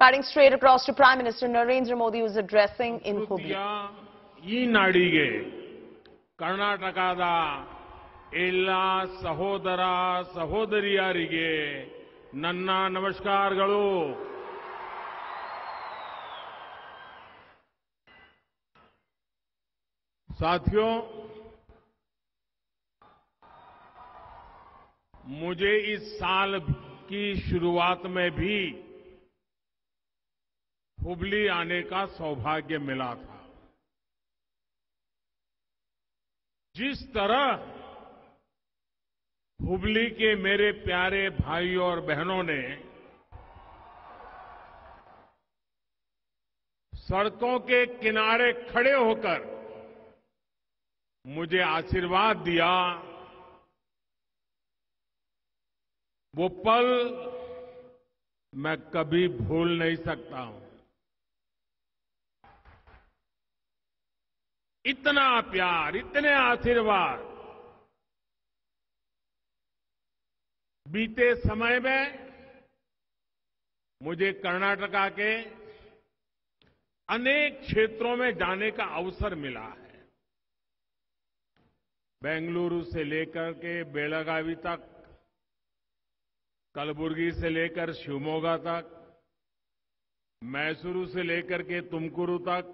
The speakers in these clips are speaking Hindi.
Cutting straight across to Prime Minister Narendra Modi, who was addressing in Hubli. ಈ ನಾಡಿಗೆ ಕರ್ನಾಟಕದ ಎಲ್ಲ ಸಹೋದರ ಸಹೋದರಿಯರಿಗೆ ನನ್ನ ನಮಸ್ಕಾರಗಳು. साथियों, मुझे इस साल की शुरुआत में भी हुबली आने का सौभाग्य मिला था. जिस तरह हुबली के मेरे प्यारे भाइयों और बहनों ने सड़कों के किनारे खड़े होकर मुझे आशीर्वाद दिया, वो पल मैं कभी भूल नहीं सकता हूं. इतना प्यार, इतने आशीर्वाद बीते समय में मुझे कर्नाटका के अनेक क्षेत्रों में जाने का अवसर मिला है. बेंगलुरु से लेकर के बेलगावी तक, कलबुर्गी से लेकर शिवमोगा तक, मैसूरू से लेकर के तुमकुरू तक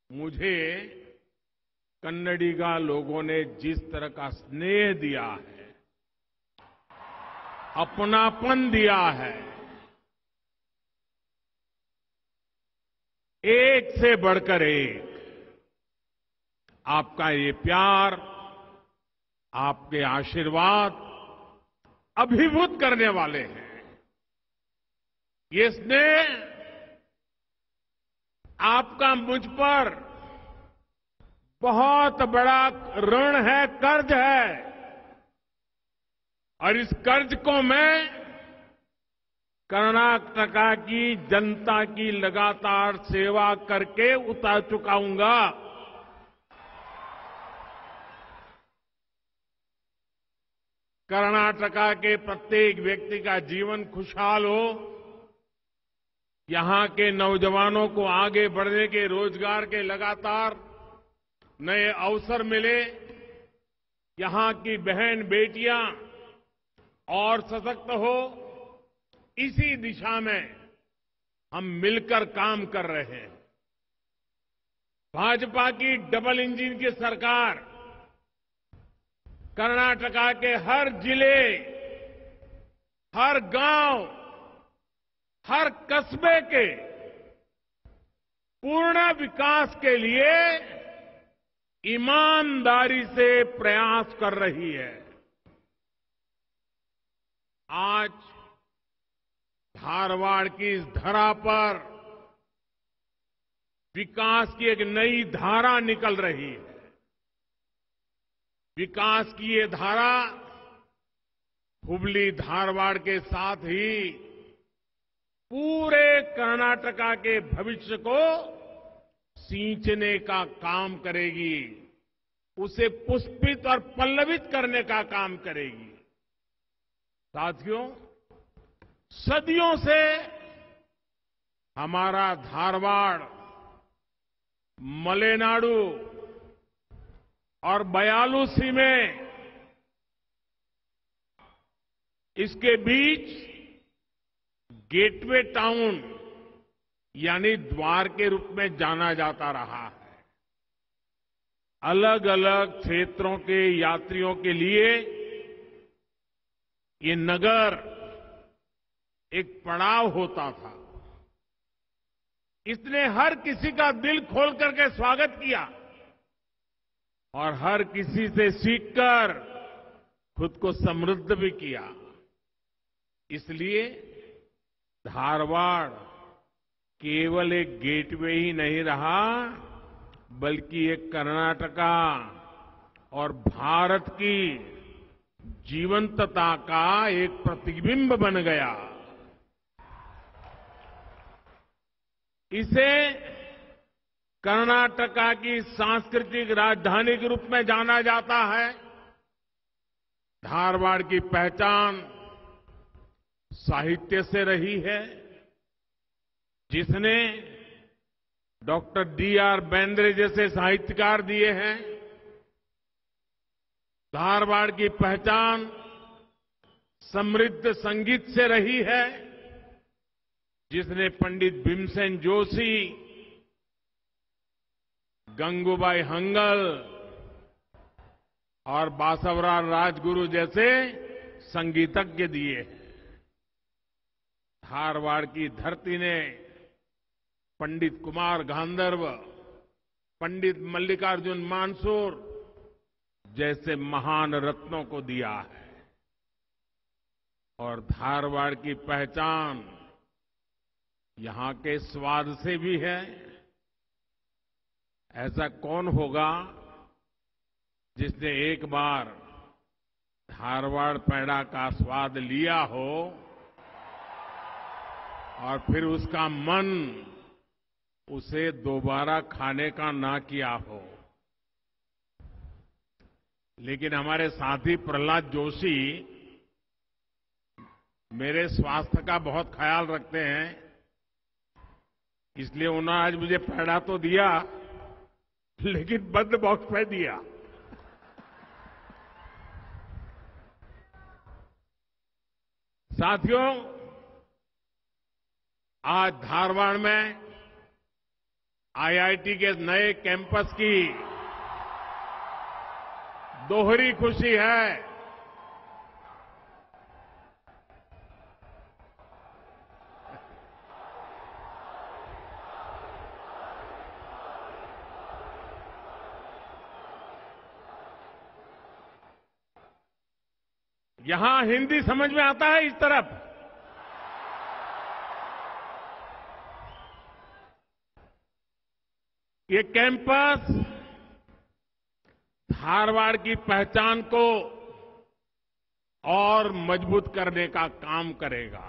मुझे कन्नडिगा लोगों ने जिस तरह का स्नेह दिया है, अपनापन दिया है, एक से बढ़कर एक. आपका ये प्यार, आपके आशीर्वाद अभिभूत करने वाले हैं. ये स्नेह आपका मुझ पर बहुत बड़ा ऋण है, कर्ज है, और इस कर्ज को मैं कर्नाटका की जनता की लगातार सेवा करके उतार चुकाऊंगा. कर्नाटका के प्रत्येक व्यक्ति का जीवन खुशहाल हो, यहां के नौजवानों को आगे बढ़ने के, रोजगार के लगातार नए अवसर मिले, यहां की बहन बेटियां और सशक्त हो, इसी दिशा में हम मिलकर काम कर रहे हैं. भाजपा की डबल इंजन की सरकार कर्नाटका के हर जिले, हर गांव, हर कस्बे के पूर्ण विकास के लिए ईमानदारी से प्रयास कर रही है. आज धारवाड़ की इस धरा पर विकास की एक नई धारा निकल रही है. विकास की ये धारा हुबली धारवाड़ के साथ ही पूरे कर्नाटका के भविष्य को सींचने का काम करेगी, उसे पुष्पित और पल्लवित करने का काम करेगी. साथियों, सदियों से हमारा धारवाड़, मलेनाडु और बयालूसी में इसके बीच गेटवे टाउन यानी द्वार के रूप में जाना जाता रहा है. अलग अलग क्षेत्रों के यात्रियों के लिए ये नगर एक पड़ाव होता था. इसने हर किसी का दिल खोल करके स्वागत किया और हर किसी से सीखकर खुद को समृद्ध भी किया. इसलिए धारवाड़ केवल एक गेटवे ही नहीं रहा, बल्कि एक कर्नाटका और भारत की जीवंतता का एक प्रतिबिंब बन गया. इसे कर्नाटका की सांस्कृतिक राजधानी के रूप में जाना जाता है. धारवाड़ की पहचान साहित्य से रही है, जिसने डॉक्टर D.R. बेंद्रे जैसे साहित्यकार दिए हैं। धारवाड़ की पहचान समृद्ध संगीत से रही है, जिसने पंडित भीमसेन जोशी, गंगूबाई हंगल और बासवराव राजगुरु जैसे संगीतज्ञ दिए हैं। धारवाड़ की धरती ने पंडित कुमार गांधर्व, पंडित मल्लिकार्जुन मानसूर जैसे महान रत्नों को दिया है। और धारवाड़ की पहचान यहां के स्वाद से भी है। ऐसा कौन होगा जिसने एक बार धारवाड़ पेड़ा का स्वाद लिया हो और फिर उसका मन उसे दोबारा खाने का ना किया हो। लेकिन हमारे साथी प्रहलाद जोशी मेरे स्वास्थ्य का बहुत ख्याल रखते हैं, इसलिए उन्होंने आज मुझे पेड़ा तो दिया, लेकिन बंद बॉक्स में दिया। साथियों, आज धारवाड़ में IIT के नए कैंपस की दोहरी खुशी है। यहां हिंदी समझ में आता है इस तरफ। ये कैंपस धारवाड़ की पहचान को और मजबूत करने का काम करेगा।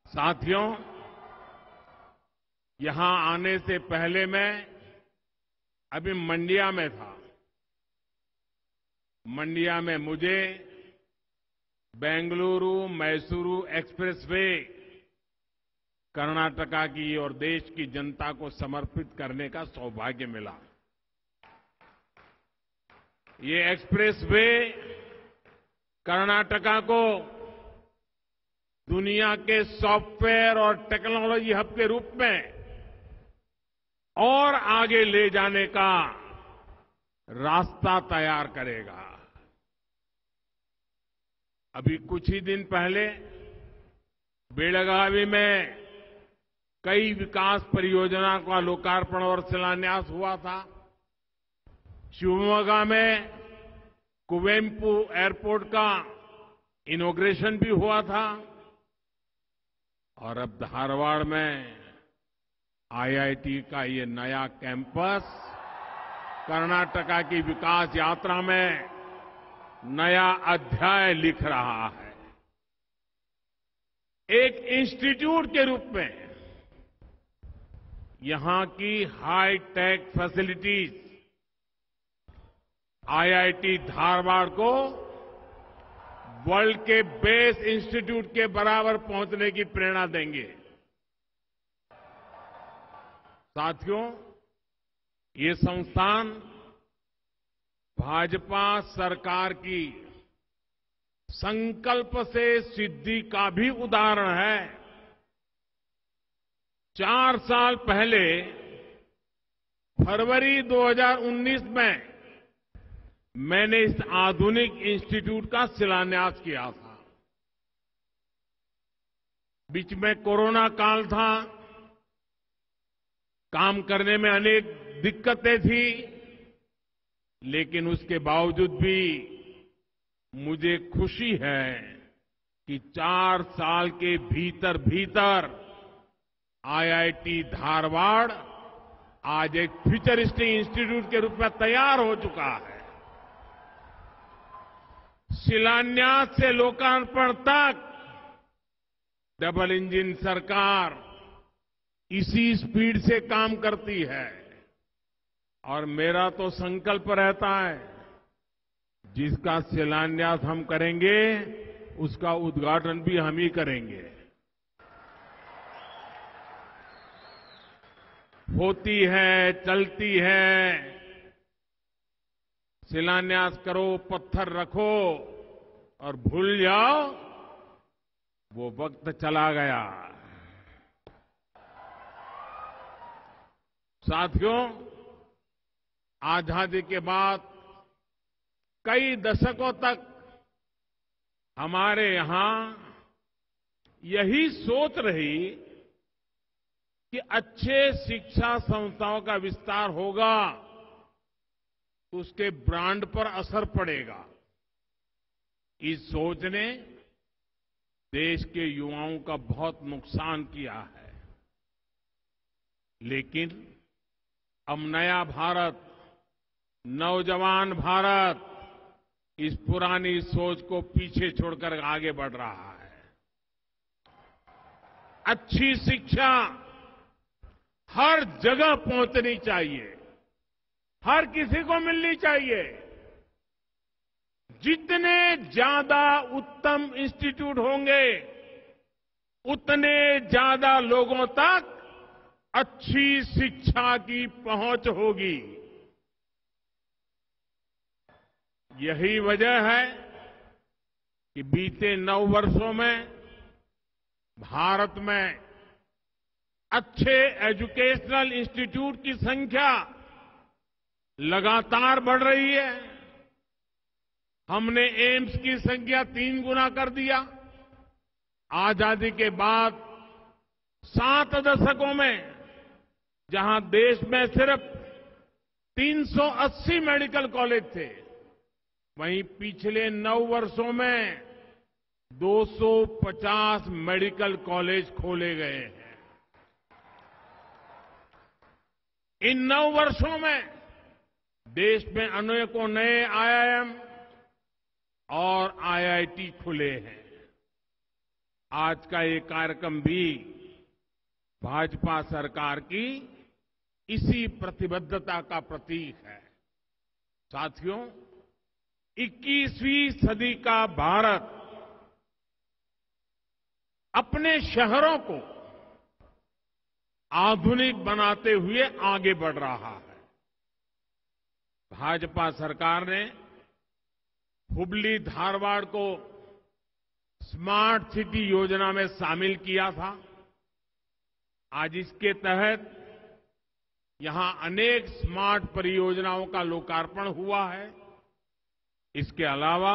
साथियों, यहां आने से पहले मैं अभी मंडिया में था। मंडिया में मुझे बेंगलुरु मैसूरू एक्सप्रेसवे कर्नाटका की और देश की जनता को समर्पित करने का सौभाग्य मिला। ये एक्सप्रेसवे कर्नाटका को दुनिया के सॉफ्टवेयर और टेक्नोलॉजी हब के रूप में और आगे ले जाने का रास्ता तैयार करेगा। अभी कुछ ही दिन पहले बेलगावी में कई विकास परियोजनाओं का लोकार्पण और शिलान्यास हुआ था। शिवमोगा में कुवेम्पु एयरपोर्ट का इनॉग्रेशन भी हुआ था और अब धारवाड़ में IIT का ये नया कैंपस कर्नाटका की विकास यात्रा में नया अध्याय लिख रहा है। एक इंस्टीट्यूट के रूप में यहां की high tech facilities IIT Dharwad को वर्ल्ड के बेस्ट इंस्टीट्यूट के बराबर पहुंचने की प्रेरणा देंगे। साथियों, ये संस्थान भाजपा सरकार की संकल्प से सिद्धि का भी उदाहरण है। 4 साल पहले फरवरी 2019 में मैंने इस आधुनिक इंस्टीट्यूट का शिलान्यास किया था। बीच में कोरोना काल था, काम करने में अनेक दिक्कतें थी, लेकिन उसके बावजूद भी मुझे खुशी है कि 4 साल के भीतर भीतर IIT धारवाड़ आज एक फ्यूचरिस्टिक इंस्टीट्यूट के रूप में तैयार हो चुका है। शिलान्यास से लोकार्पण तक डबल इंजन सरकार इसी स्पीड से काम करती है और मेरा तो संकल्प रहता है, जिसका शिलान्यास हम करेंगे उसका उद्घाटन भी हम ही करेंगे। होती है, चलती है। शिलान्यास करो, पत्थर रखो और भूल जाओ, वो वक्त चला गया। साथियों, आजादी के बाद कई दशकों तक हमारे यहां यही सोच रही कि अच्छे शिक्षा संस्थाओं का विस्तार होगा तो उसके ब्रांड पर असर पड़ेगा। इस सोच ने देश के युवाओं का बहुत नुकसान किया है। लेकिन अब नया भारत, नौजवान भारत इस पुरानी सोच को पीछे छोड़कर आगे बढ़ रहा है। अच्छी शिक्षा हर जगह पहुंचनी चाहिए, हर किसी को मिलनी चाहिए। जितने ज्यादा उत्तम इंस्टीट्यूट होंगे, उतने ज्यादा लोगों तक अच्छी शिक्षा की पहुंच होगी। यही वजह है कि बीते 9 वर्षों में भारत में अच्छे एजुकेशनल इंस्टीट्यूट की संख्या लगातार बढ़ रही है। हमने एम्स की संख्या 3 गुना कर दिया। आजादी के बाद 7 दशकों में जहां देश में सिर्फ 380 मेडिकल कॉलेज थे, वहीं पिछले 9 वर्षों में 250 मेडिकल कॉलेज खोले गए हैं। इन 9 वर्षों में देश में अनेकों नए आईआईएम और आईआईटी खुले हैं। आज का ये कार्यक्रम भी भाजपा सरकार की इसी प्रतिबद्धता का प्रतीक है। साथियों, 21वीं सदी का भारत अपने शहरों को आधुनिक बनाते हुए आगे बढ़ रहा है। भाजपा सरकार ने हुबली धारवाड़ को स्मार्ट सिटी योजना में शामिल किया था। आज इसके तहत यहां अनेक स्मार्ट परियोजनाओं का लोकार्पण हुआ है। इसके अलावा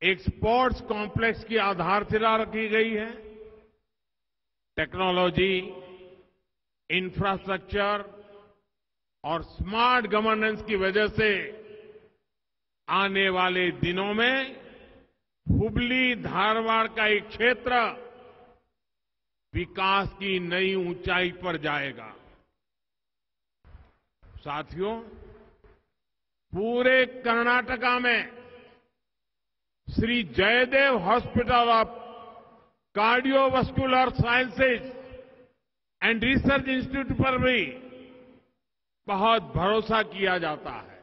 एक स्पोर्ट्स कॉम्प्लेक्स की आधारशिला रखी गई है। टेक्नोलॉजी, इंफ्रास्ट्रक्चर और स्मार्ट गवर्नेंस की वजह से आने वाले दिनों में हुबली धारवाड़ का एक क्षेत्र विकास की नई ऊंचाई पर जाएगा। साथियों, पूरे कर्नाटका में Shri Jayadeva hospital of cardiovascular sciences and research institute पर भी बहुत भरोसा किया जाता है।